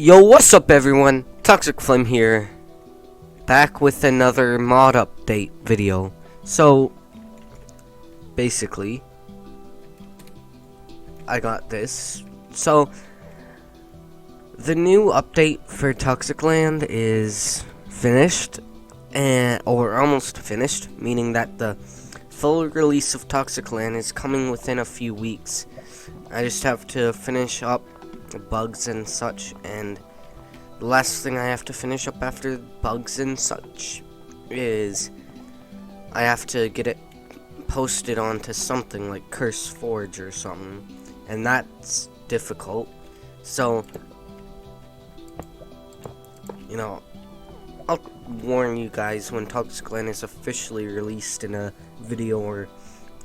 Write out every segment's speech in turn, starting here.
Yo, what's up everyone? Toxic Flame here, back with another mod update video. So, basically, I got this. So, the new update for Toxic Land is finished, or almost finished, meaning that the full release of Toxic Land is coming within a few weeks. I just have to finish up the bugs and such, and the last thing I have to finish up after bugs and such is I have to get it posted onto something like CurseForge or something, and that's difficult. So, I'll warn you guys when Toxic Land is officially released in a video or,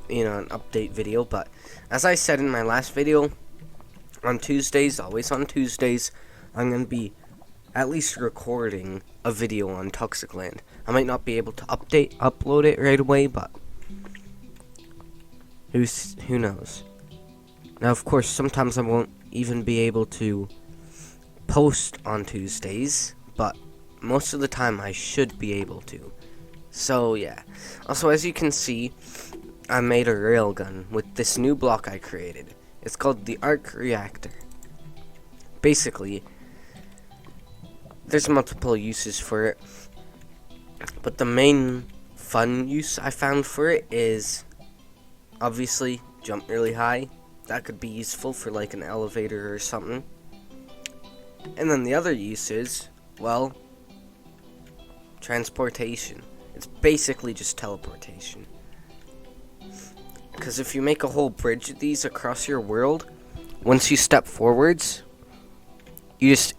an update video. But as I said in my last video, on Tuesdays, always on Tuesdays, I'm going to be at least recording a video on Toxic Land. I might not be able to upload it right away, but who knows. Now, of course, sometimes I won't even be able to post on Tuesdays, but most of the time I should be able to. So, yeah. Also, as you can see, I made a railgun with this new block I created. It's called the Arc Reactor. Basically, there's multiple uses for it, but the main fun use I found for it is, obviously, jump really high. That could be useful for like an elevator or something. And then the other use is, well, transportation. It's basically just teleportation. Because if you make a whole bridge of these across your world, once you step forwards, you just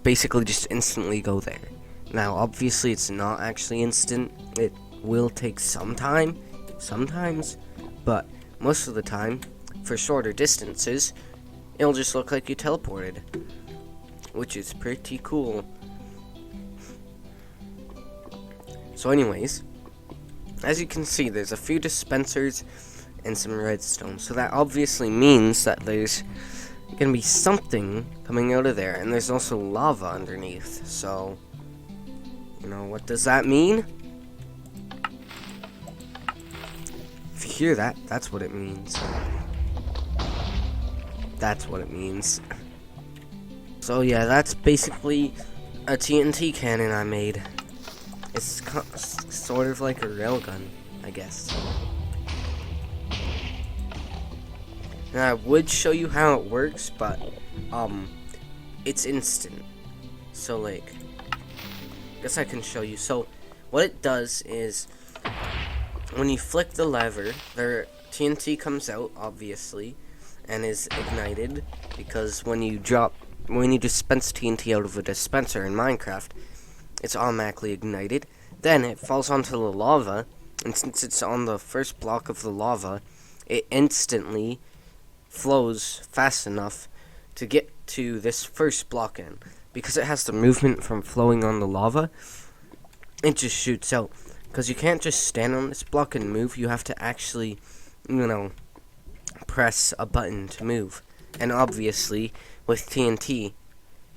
basically just instantly go there. Now, obviously, it's not actually instant. It will take some time, sometimes, but most of the time, for shorter distances, it'll just look like you teleported, which is pretty cool. So anyways, as you can see, there's a few dispensers and some redstone, so that obviously means that there's gonna be something coming out of there, and there's also lava underneath. So, what does that mean? If you hear that, that's what it means. That's what it means. So yeah, that's basically a TNT cannon I made. It's sort of like a railgun, I guess. Now, I would show you how it works, but, it's instant. So, like, I guess I can show you. So, what it does is, when you flick the lever, the TNT comes out, obviously, and is ignited, because when you dispense TNT out of a dispenser in Minecraft, it's automatically ignited. Then, it falls onto the lava, and since it's on the first block of the lava, it instantly flows fast enough to get to this first block in. Because it has the movement from flowing on the lava, it just shoots out. Because you can't just stand on this block and move, you have to actually, press a button to move. And obviously, with TNT,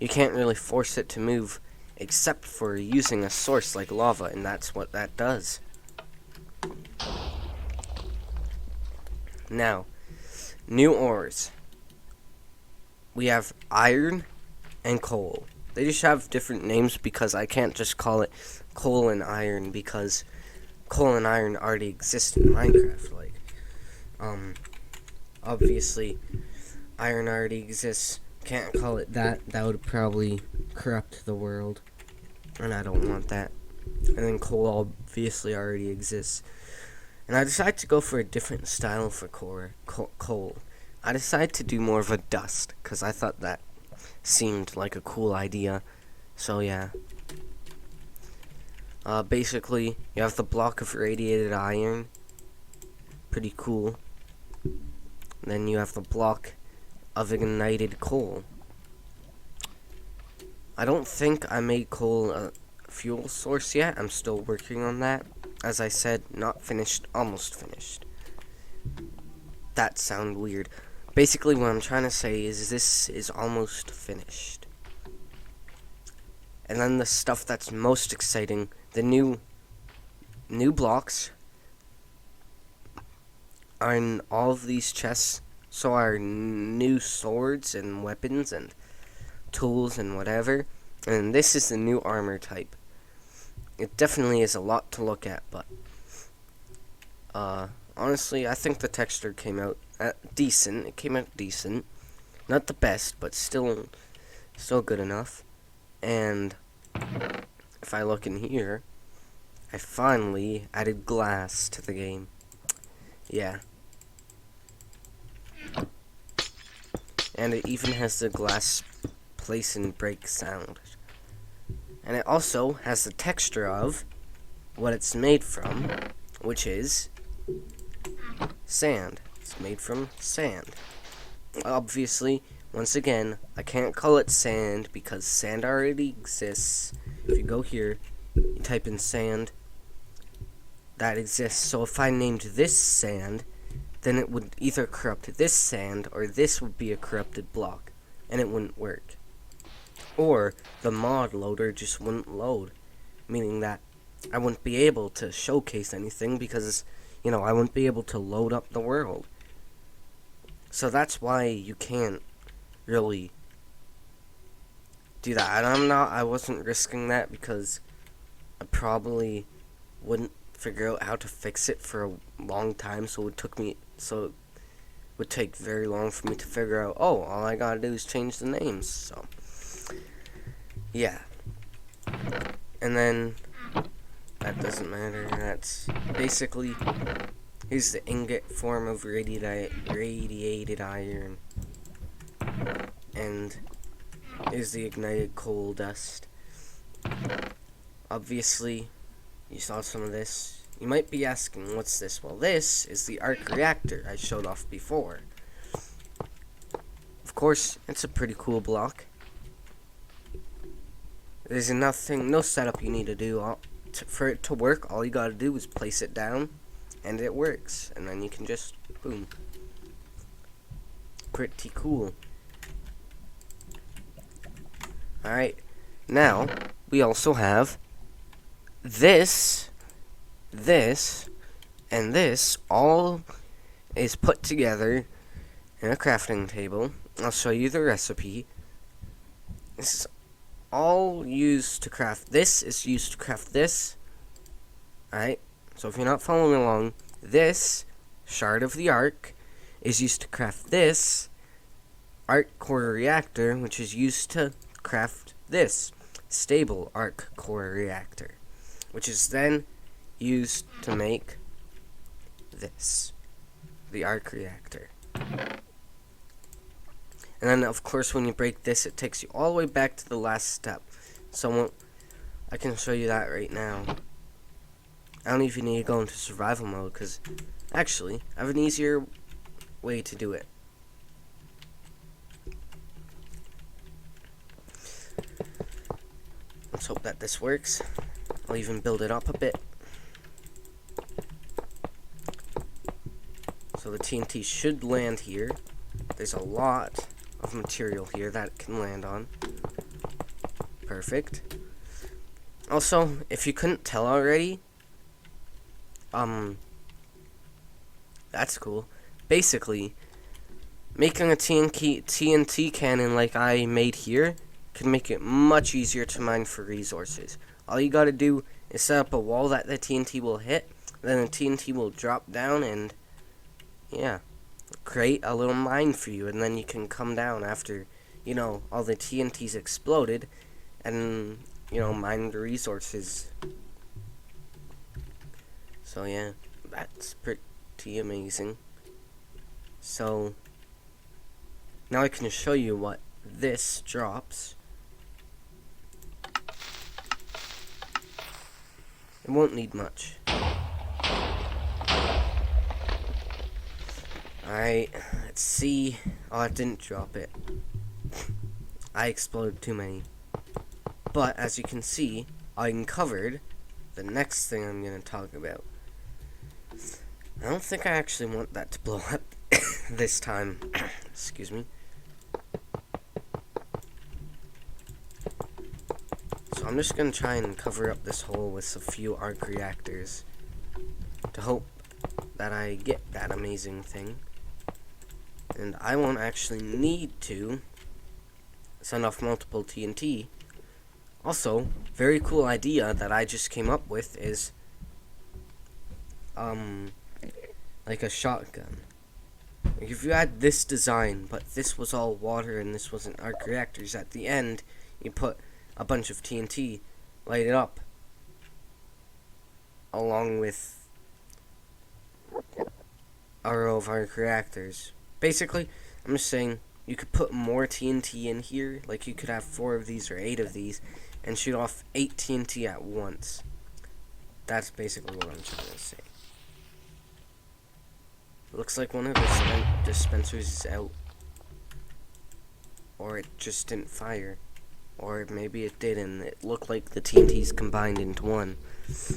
you can't really force it to move, except for using a source like lava, and that's what that does. Now, new ores. We have iron and coal. They just have different names because I can't just call it coal and iron, because coal and iron already exist in Minecraft. Like, obviously, iron already exists. Can't call it that. That would probably corrupt the world, and I don't want that. And then coal obviously already exists. And I decided to go for a different style for coal. I decided to do more of a dust, because I thought that seemed like a cool idea. So yeah. Basically, you have the block of radiated iron. Pretty cool. And then you have the block of ignited coal. I don't think I made coal a fuel source yet. I'm still working on that. As I said, not finished, almost finished. That sounds weird. Basically, what I'm trying to say is this is almost finished. And then the stuff that's most exciting, the new blocks are in all of these chests. So our new swords and weapons and tools and whatever. And this is the new armor type. It definitely is a lot to look at, but honestly, I think the texture came out decent. It came out decent. Not the best, but still good enough. And if I look in here, I finally added glass to the game. Yeah. And it even has the glass place and break sound. And it also has the texture of what it's made from, which is sand. It's made from sand. Obviously, once again, I can't call it sand because sand already exists. If you go here, you type in sand, that exists. So if I named this sand, then it would either corrupt this sand or this would be a corrupted block, and it wouldn't work. Or the mod loader just wouldn't load, meaning that I wouldn't be able to showcase anything because, I wouldn't be able to load up the world. So that's why you can't really do that. And I wasn't risking that because I probably wouldn't figure out how to fix it for a long time, so it would take very long for me to figure out, all I gotta do is change the names, so yeah. And then that doesn't matter. That's basically, here's the ingot form of radiated iron, and here's the ignited coal dust. Obviously, you saw some of this. You might be asking, what's this? Well, this is the arc reactor I showed off before. Of course, it's a pretty cool block. There's no setup you need to do. For it to work, all you gotta do is place it down, and it works. And then you can just, boom. Pretty cool. Alright, now, we also have this, and this all is put together in a crafting table. I'll show you the recipe. This is all used to craft. This is used to craft this. Alright, so if you're not following along, this shard of the arc is used to craft this arc core reactor, which is used to craft this stable arc core reactor, which is then used to make this, the arc reactor. And then, of course, when you break this, it takes you all the way back to the last step. So I can show you that right now. I don't even need to go into survival mode, because actually, I have an easier way to do it. Let's hope that this works. I'll even build it up a bit. So the TNT should land here. There's a lot of material here that it can land on. Perfect. Also, if you couldn't tell already, that's cool. Basically, making a TNT cannon like I made here can make it much easier to mine for resources. All you gotta do is set up a wall that the TNT will hit, then the TNT will drop down and, yeah, create a little mine for you, and then you can come down after, all the TNT's exploded, and, mine the resources. So, yeah, that's pretty amazing. So, now I can show you what this drops. It won't need much. Alright, let's see. Oh, I didn't drop it. I exploded too many. But, as you can see, I uncovered the next thing I'm going to talk about. I don't think I actually want that to blow up this time. Excuse me. So So I'm just gonna try and cover up this hole with a few arc reactors to hope that I get that amazing thing. And I won't actually need to send off multiple TNT. Also, very cool idea that I just came up with is like a shotgun. Like if you had this design, but this was all water and this wasn't arc reactors, at the end you put a bunch of TNT, light it up, along with a row of arc reactors. Basically, I'm just saying you could put more TNT in here, like you could have 4 of these or 8 of these, and shoot off 8 TNT at once. That's basically what I'm trying to say. Looks like one of the dispensers is out. Or it just didn't fire. Or maybe it did and it looked like the TNT's combined into one. So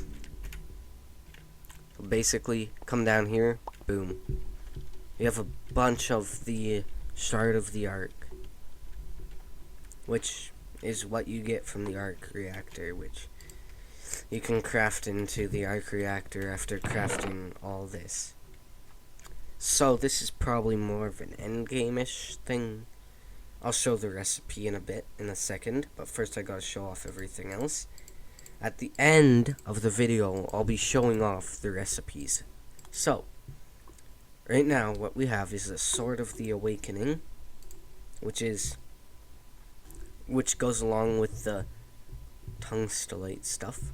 basically, come down here, boom. You have a bunch of the shard of the arc, which is what you get from the arc reactor, which you can craft into the arc reactor after crafting all this. So this is probably more of an endgame-ish thing. I'll show the recipe in a second, but first I gotta show off everything else. At the end of the video, I'll be showing off the recipes. So, right now, what we have is the Sword of the Awakening, which goes along with the tungstilite stuff.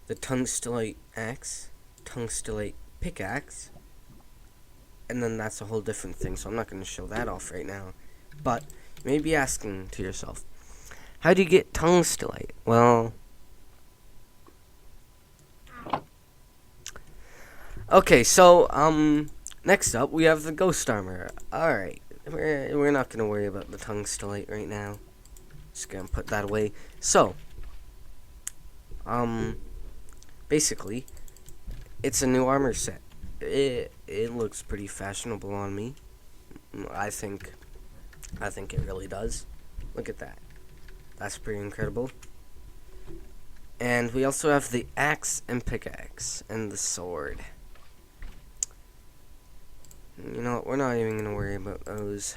The tungstilite axe, tungstilite pickaxe, and then that's a whole different thing, so I'm not going to show that off right now. But you may be asking to yourself, how do you get tungstilite? Well, okay, so next up we have the ghost armor. Alright, we're not gonna worry about the tungstilite right now. Just gonna put that away. So basically it's a new armor set. It looks pretty fashionable on me. I think it really does. Look at that. That's pretty incredible. And we also have the axe and pickaxe and the sword. You know what, we're not even gonna worry about those.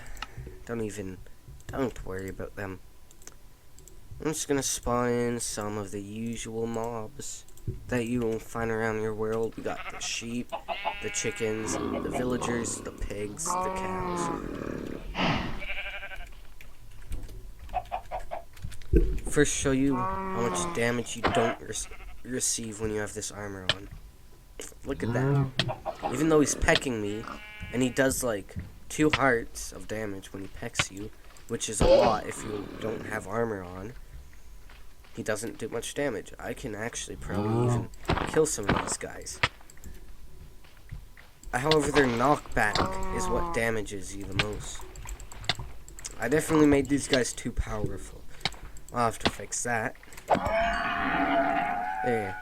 Don't worry about them. I'm just gonna spawn in some of the usual mobs that you will find around your world. We got the sheep, the chickens, the villagers, the pigs, the cows. First show you how much damage you don't receive when you have this armor on. Look at that. Even though he's pecking me, and he does like 2 hearts of damage when he pecks you, which is a lot if you don't have armor on, he doesn't do much damage. I can actually probably even kill some of these guys. However, their knockback is what damages you the most. I definitely made these guys too powerful. I'll have to fix that. There.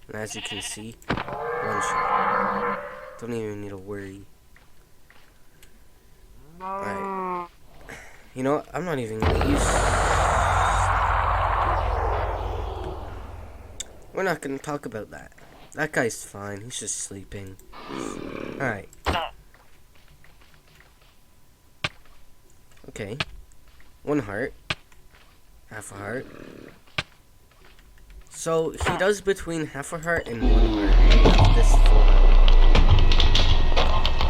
And as you can see, one shot. Don't even need to worry. Alright. You know what? I'm not even gonna use... We're not gonna talk about that. That guy's fine. He's just sleeping. Alright. Okay. 1 heart. Half a heart. So, he does between half a heart and 1 heart. This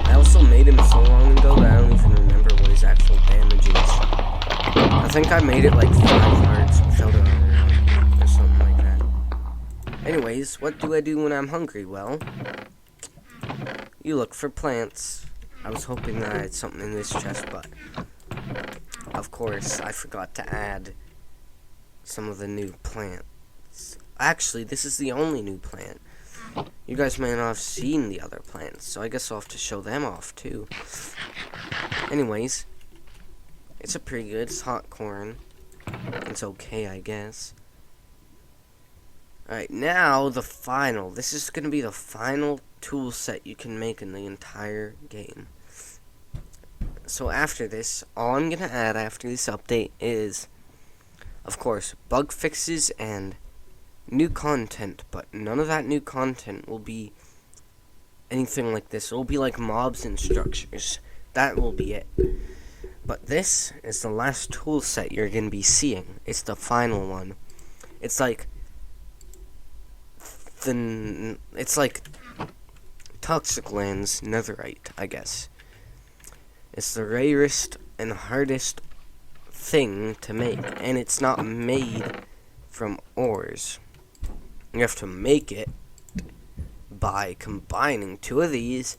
I also made him so long ago that I don't even remember what his actual damage is. I think I made it like 5 hearts without it or something like that. Anyways, what do I do when I'm hungry? Well, you look for plants. I was hoping that I had something in this chest, but of course I forgot to add some of the new plants. Actually, this is the only new plant. You guys may not have seen the other plants, so I guess I'll have to show them off too. Anyways, it's a pretty good. It's hot corn. It's okay, I guess. Alright, now the final. This is going to be the final tool set you can make in the entire game. So after this, all I'm going to add after this update is Of course, bug fixes and new content, but none of that new content will be anything like this. It will be like mobs and structures. That will be it. But this is the last tool set you're going to be seeing. It's the final one. It's like Toxic Lands Netherite, I guess. It's the rarest and hardest thing to make, and it's not made from ores. You have to make it by combining two of these.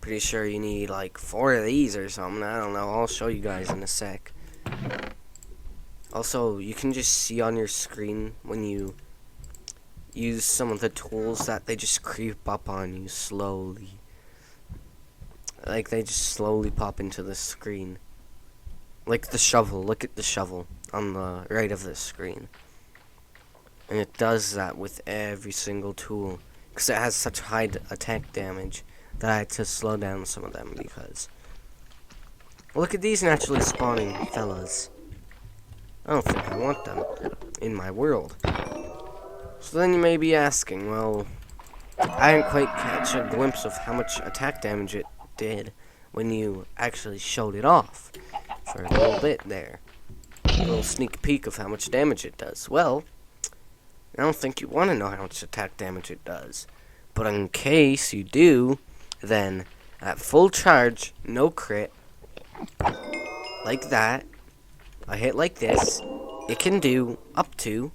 Pretty sure you need like 4 of these or something. I don't know. I'll show you guys in a sec. Also, you can just see on your screen when you use some of the tools that they just creep up on you slowly. Like, they just slowly pop into the screen. Like the shovel. Look at the shovel on the right of the screen. And it does that with every single tool. Because it has such high attack damage that I had to slow down some of them because... Look at these naturally spawning fellas. I don't think I want them in my world. So then you may be asking, well, I didn't quite catch a glimpse of how much attack damage it did when you actually showed it off for a little bit there. A little sneak peek of how much damage it does. Well, I don't think you want to know how much attack damage it does. But in case you do, then at full charge, no crit, like that, a hit like this, it can do up to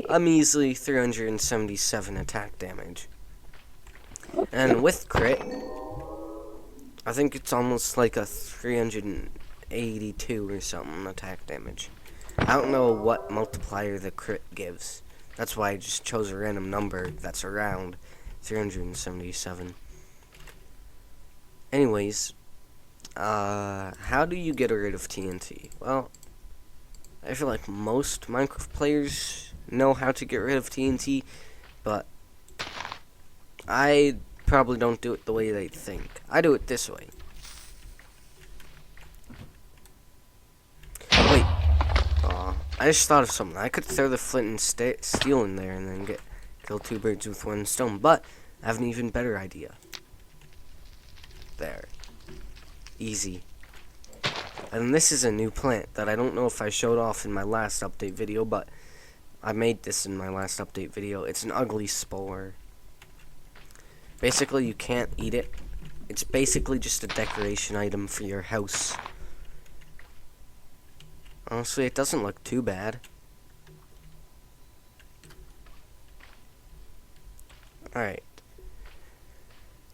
a measly 377 attack damage. And with crit, I think it's almost like a 382 or something attack damage. I don't know what multiplier the crit gives. That's why I just chose a random number that's around 377. Anyways, how do you get rid of TNT? Well, I feel like most Minecraft players know how to get rid of TNT, but I probably don't do it the way they think. I do it this way. Wait. I just thought of something. I could throw the flint and steel in there and then kill 2 birds with 1 stone, but I have an even better idea. There. Easy. And this is a new plant that I don't know if I showed off in my last update video, but I made this in my last update video. It's an ugly spore. Basically, you can't eat it. It's basically just a decoration item for your house. Honestly, it doesn't look too bad. Alright.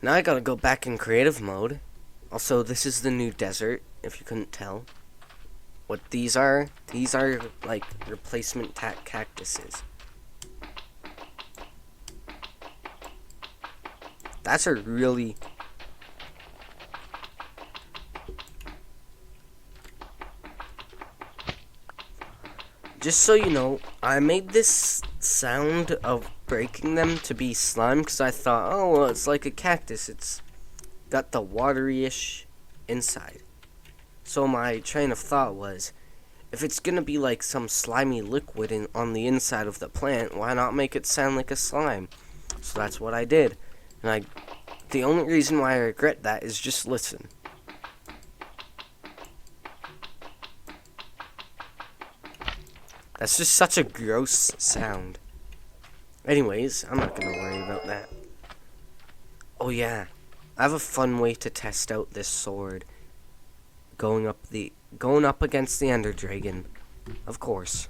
Now I gotta go back in creative mode. Also, this is the new desert, if you couldn't tell. What these are like replacement cactuses. That's a really... Just so you know, I made this sound of breaking them to be slime because I thought, oh, well, it's like a cactus. It's got the watery-ish inside. So my train of thought was, if it's going to be like some slimy liquid on the inside of the plant, why not make it sound like a slime? So that's what I did. And the only reason why I regret that is just listen. That's just such a gross sound. Anyways, I'm not gonna worry about that. Oh yeah, I have a fun way to test out this sword. Going up against the Ender Dragon, of course.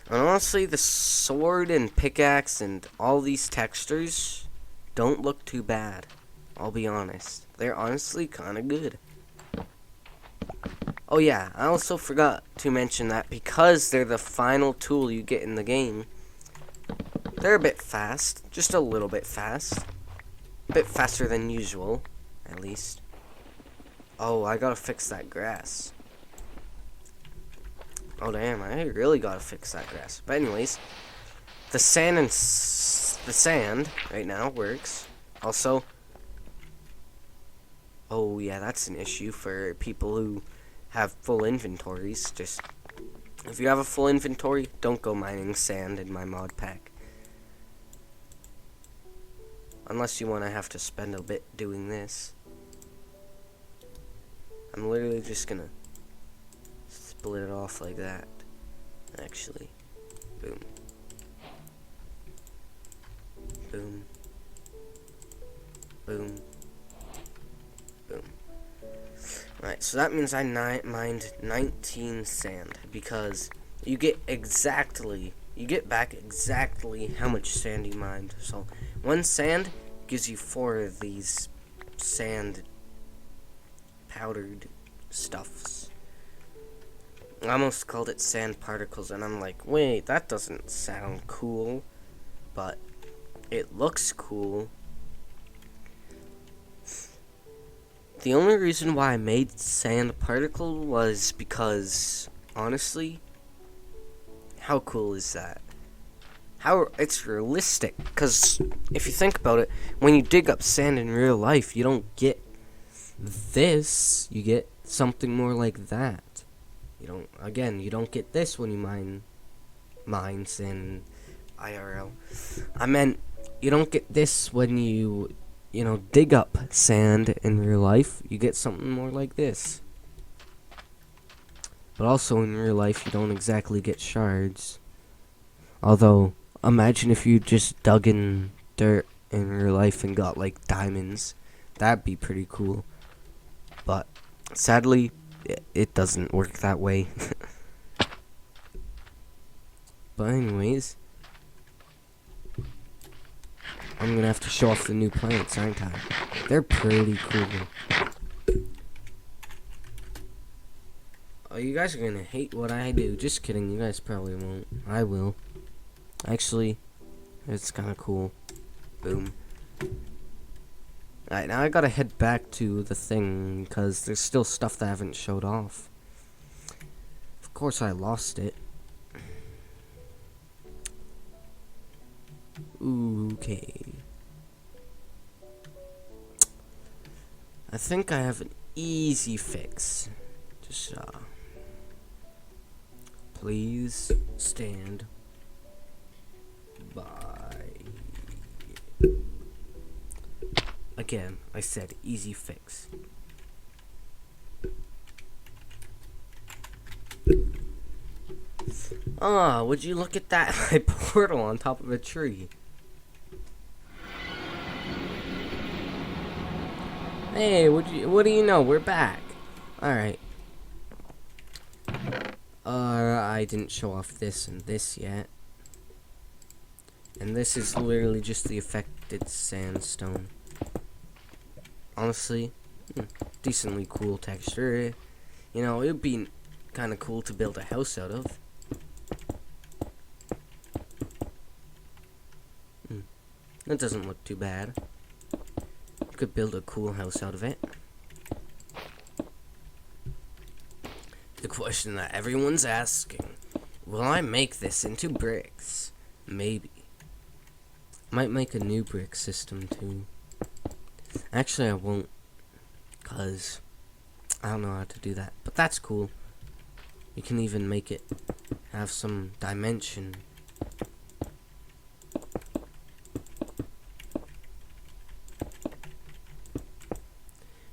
And honestly, the sword and pickaxe and all these textures don't look too bad. I'll be honest. They're honestly kind of good. Oh yeah, I also forgot to mention that because they're the final tool you get in the game, they're a bit fast. Just a little bit fast. A bit faster than usual, at least. Oh, I gotta fix that grass. Oh damn, I really gotta fix that grass. But anyways, the sand right now works. Also, oh yeah, that's an issue for people who have full inventories. Just if you have a full inventory, don't go mining sand in my mod pack. Unless you want to have to spend a bit doing this. I'm literally just gonna split it off like that. Actually. Boom. Boom. Boom. Boom. Alright, so that means I mined 19 sand. Because you get back exactly how much sand you mined. So, one sand gives you 4 of these sand powdered stuffs. I almost called it sand particles, and I'm like, wait, that doesn't sound cool, but it looks cool. The only reason why I made sand particle was because, honestly, how cool is that? How it's realistic, because if you think about it, when you dig up sand in real life, you don't get this, you get something more like that. You don't get this when you mine sand IRL. I meant, you don't get this when you dig up sand in real life. You get something more like this. But also in real life, you don't exactly get shards. Although, imagine if you just dug in dirt in real life and got like diamonds. That'd be pretty cool. But sadly, it doesn't work that way. But anyways, I'm gonna have to show off the new plants, aren't I? They're pretty cool. Oh, you guys are gonna hate what I do. Just kidding, you guys probably won't. I will. Actually, it's kinda cool. Boom. Alright, now I gotta head back to the thing, because there's still stuff that I haven't showed off. Of course I lost it. Okay. I think I have an easy fix. Just, please stand by. Again, I said easy fix. Ah, would you look at that? My portal on top of a tree. Hey, what do you know? We're back. Alright. I didn't show off this and this yet. And this is literally just the affected sandstone. Honestly, decently cool texture. You know, it would be kind of cool to build a house out of. That doesn't look too bad. You could build a cool house out of it. The question that everyone's asking, will I make this into bricks? Maybe. Might make a new brick system too. Actually, I won't, cause I don't know how to do that. But that's cool. You can even make it have some dimension.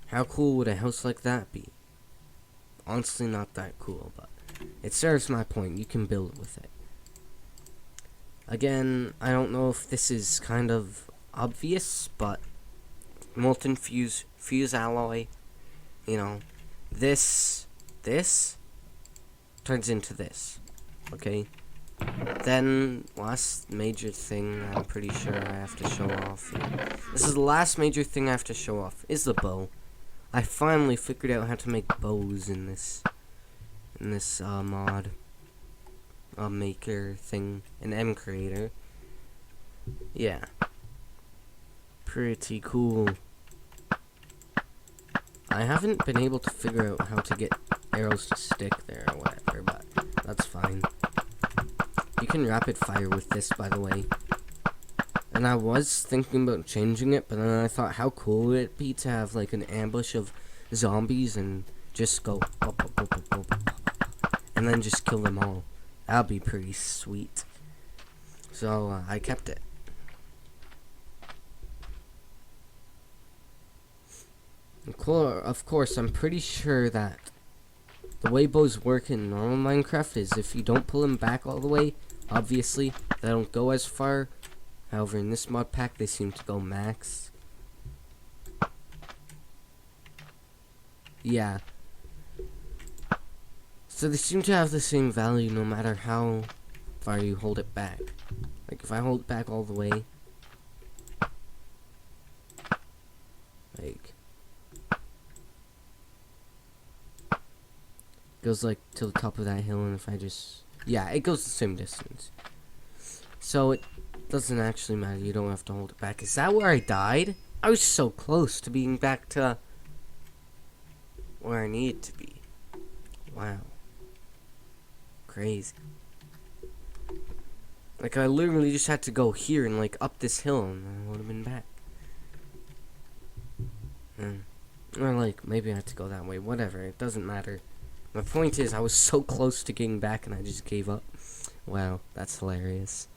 How cool would a house like that be? Honestly, not that cool, but it serves my point. You can build with it. Again, I don't know if this is kind of obvious, but molten fuse alloy, you know, this turns into this, okay? Then, last major thing I'm pretty sure I have to show off. This is the last major thing I have to show off, is the bow. I finally figured out how to make bows in this mod. Maker thing, an M creator. Yeah. Pretty cool. I haven't been able to figure out how to get arrows to stick there or whatever, but that's fine. You can rapid fire with this, by the way. And I was thinking about changing it, but then I thought how cool would it be to have like an ambush of zombies and just go up, up, up, up, up, up, and then just kill them all. That'll be pretty sweet. So I kept it. Of course, I'm pretty sure that the way bows work in normal Minecraft is if you don't pull them back all the way, obviously, they don't go as far. However, in this mod pack, they seem to go max. Yeah. So they seem to have the same value no matter how far you hold it back. Like, if I hold it back all the way, like, goes like to the top of that hill, and if I just, yeah, it goes the same distance. So it doesn't actually matter. You don't have to hold it back. Is that where I died? I was so close to being back to where I needed to be. Wow. Crazy. Like, I literally just had to go here and like up this hill, and I would have been back. Or like, maybe I had to go that way. Whatever, it doesn't matter. My point is, I was so close to getting back and I just gave up. Wow, that's hilarious.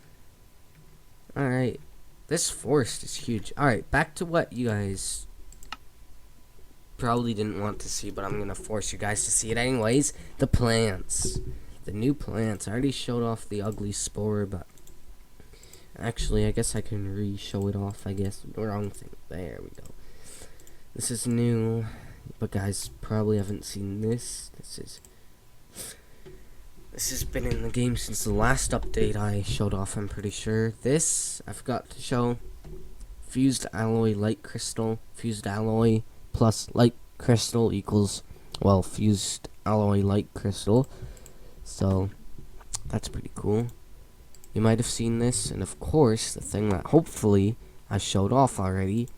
Alright, this forest is huge. Alright, back to what you guys probably didn't want to see, but I'm going to force you guys to see it anyways. The plants. The new plants. I already showed off the ugly spore, but actually, I guess I can re-show it off, I guess. The wrong thing. There we go. This is new. But guys probably haven't seen this. This has been in the game since the last update I showed off, I'm pretty sure. This, I forgot to show. Fused alloy light crystal. Fused alloy plus light crystal equals, well, fused alloy light crystal. So, that's pretty cool. You might have seen this, and of course, the thing that hopefully I showed off already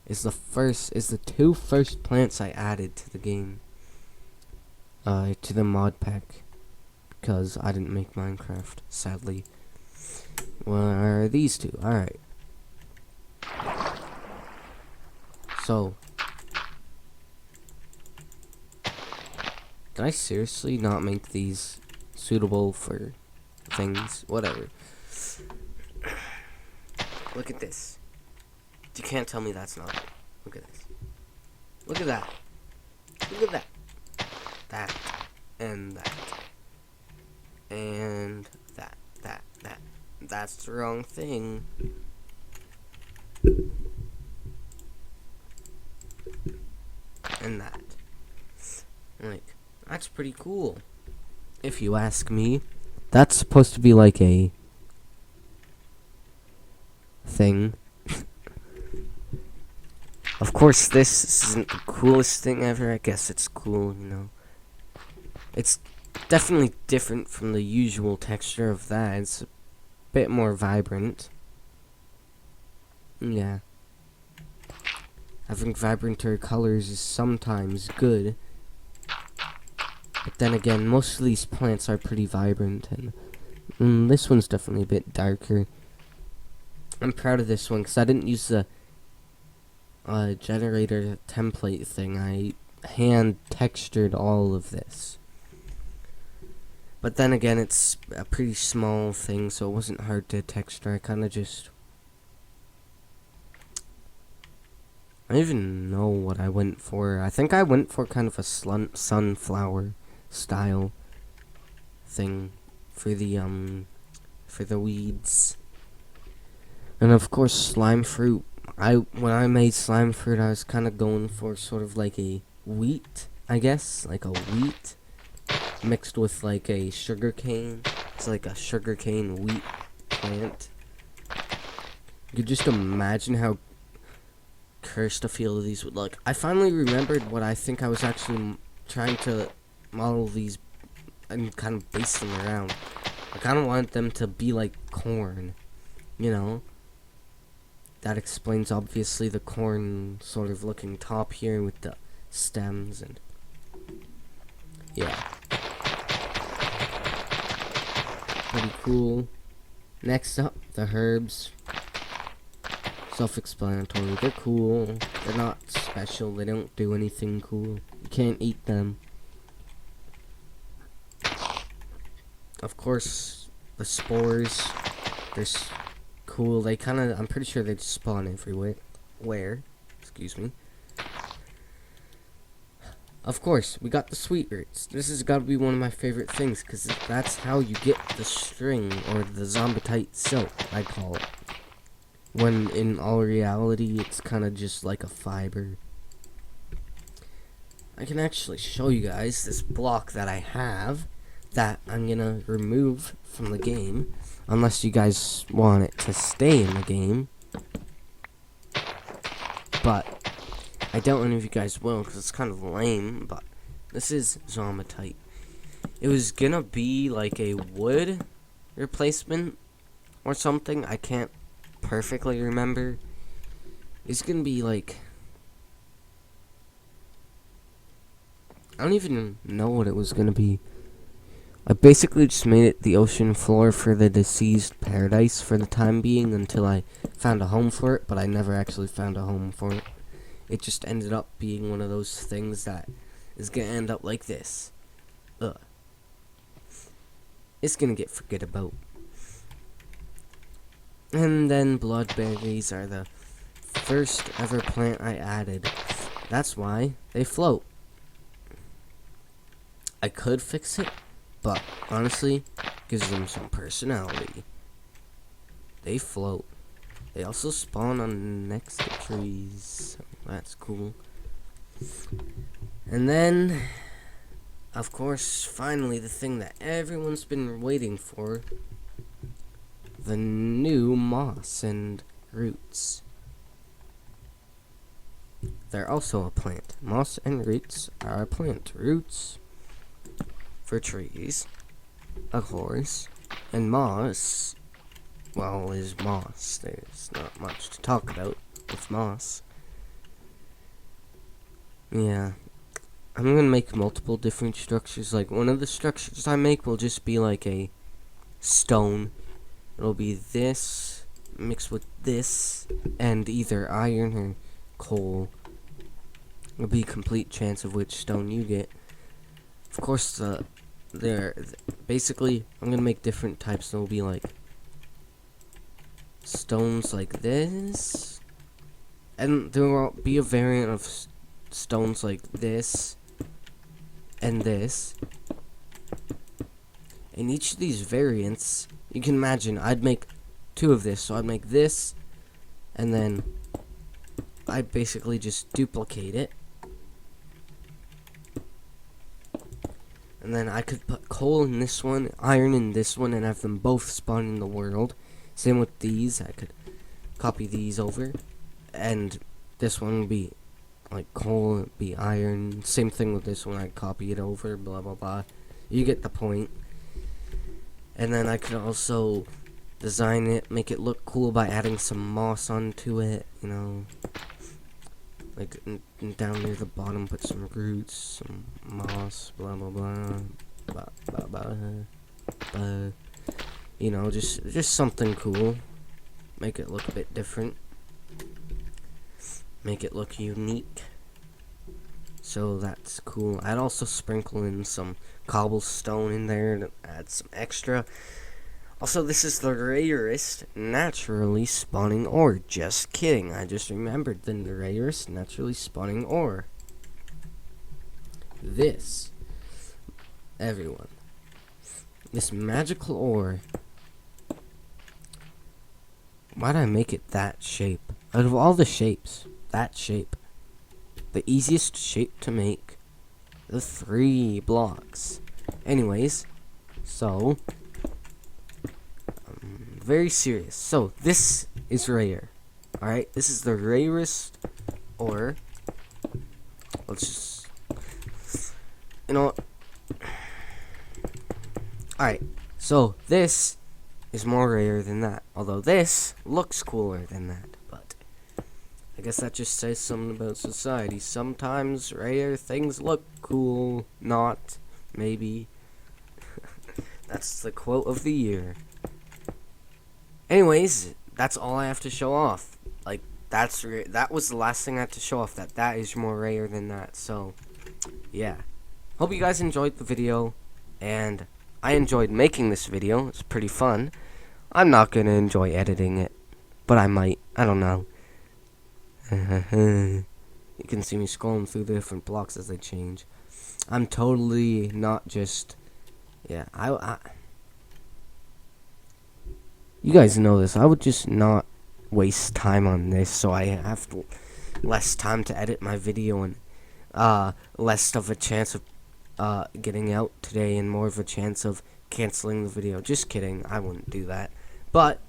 is the two first plants I added to the game. To the mod pack. Because I didn't make Minecraft, sadly. Well, are these two? Alright. So. Did I seriously not make these suitable for things? Whatever. Look at this. You can't tell me that's not it. Look at this. Look at that. Look at that. That. And that. And that. That. That's the wrong thing. And that. Like, that's pretty cool. If you ask me. That's supposed to be like a thing. Of course, this isn't the coolest thing ever. I guess it's cool, you know. It's definitely different from the usual texture of that. It's a bit more vibrant. Yeah. Having vibranter colors is sometimes good. But then again, most of these plants are pretty vibrant. And this one's definitely a bit darker. I'm proud of this one because I didn't use the generator template thing. I hand textured all of this. But then again, it's a pretty small thing, so it wasn't hard to texture. I kind of just... I don't even know what I went for. I think I went for kind of a sunflower style thing for the weeds. And of course, slime fruit. When I made slime fruit, I was kind of going for sort of like a wheat, I guess, like a wheat mixed with like a sugar cane. It's like a sugar cane wheat plant. You could just imagine how cursed a field of these would look. I finally remembered what I think I was actually trying to model these and kind of base them around. I kind of wanted them to be like corn, you know? That explains, obviously, the corn sort of looking top here with the stems and... yeah. Pretty cool. Next up, the herbs. Self-explanatory. They're cool. They're not special. They don't do anything cool. You can't eat them. of course, the spores, they're cool. They kind of, I'm pretty sure they just spawn everywhere. Excuse me. Of course, we got the sweet roots. This has got to be one of my favorite things, because that's how you get the string, or the zombitite silk, I call it. When in all reality, it's kind of just like a fiber. I can actually show you guys this block that I have, that I'm gonna remove from the game, unless you guys want it to stay in the game. But I doubt any of you guys will, because it's kind of lame, but this is zombitite. It was gonna be like a wood replacement or something. I can't perfectly remember. It's gonna be like, I don't even know what it was gonna be. I basically just made it the ocean floor for the deceased paradise for the time being until I found a home for it, but I never actually found a home for it. It just ended up being one of those things that is gonna end up like this. Ugh. It's gonna get forget about. And then bloodberries are the first ever plant I added. That's why they float. I could fix it, but honestly, gives them some personality. They float. They also spawn on next to trees. So that's cool. And then, of course, finally the thing that everyone's been waiting for. The new moss and roots. They're also a plant. Moss and roots are a plant. Roots for trees, of course. And moss, well, is moss. There's not much to talk about with moss. Yeah. I'm gonna make multiple different structures. Like, one of the structures I make will just be like a stone. It'll be this mixed with this and either iron or coal. It'll be a complete chance of which stone you get. Of course, basically, I'm gonna make different types. There'll be like stones like this, and there will be a variant of stones like this and this. And each of these variants, you can imagine, I'd make two of this. So I'd make this, and then I basically just duplicate it. And then I could put coal in this one, iron in this one, and have them both spawn in the world. Same with these. I could copy these over. And this one would be like coal, it'd be iron. Same thing with this one. I'd copy it over, blah, blah, blah. You get the point. And then I could also design it, make it look cool by adding some moss onto it, you know. Like, down near the bottom, put some roots, some moss, blah, blah, blah, blah, blah, blah. You know, just something cool. Make it look a bit different. Make it look unique. So that's cool. I'd also sprinkle in some cobblestone in there to add some extra. Also, this is the rarest naturally spawning ore. Just kidding. I just remembered the rarest naturally spawning ore. This, everyone, this magical ore. Why'd I make it that shape? Out of all the shapes, that shape. The easiest shape to make. The 3 blocks. Anyways, so very serious. So this is rare. Alright, this is the rarest ore. Let's just, you know, alright, so this is more rare than that. Although this looks cooler than that. But I guess that just says something about society. Sometimes rare things look cool. Not. Maybe. That's the quote of the year. Anyways, that's all I have to show off. Like, that was the last thing I had to show off. That is more rare than that. So, yeah. Hope you guys enjoyed the video. And I enjoyed making this video. It's pretty fun. I'm not gonna enjoy editing it, but I might. I don't know. You can see me scrolling through the different blocks as they change. I'm totally not just... Yeah, you guys know this. I would just not waste time on this, so I have less time to edit my video and less of a chance of getting out today and more of a chance of canceling the video. Just kidding. I wouldn't do that. But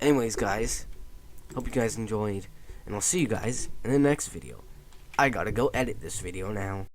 anyways, guys, hope you guys enjoyed, and I'll see you guys in the next video. I gotta go edit this video now.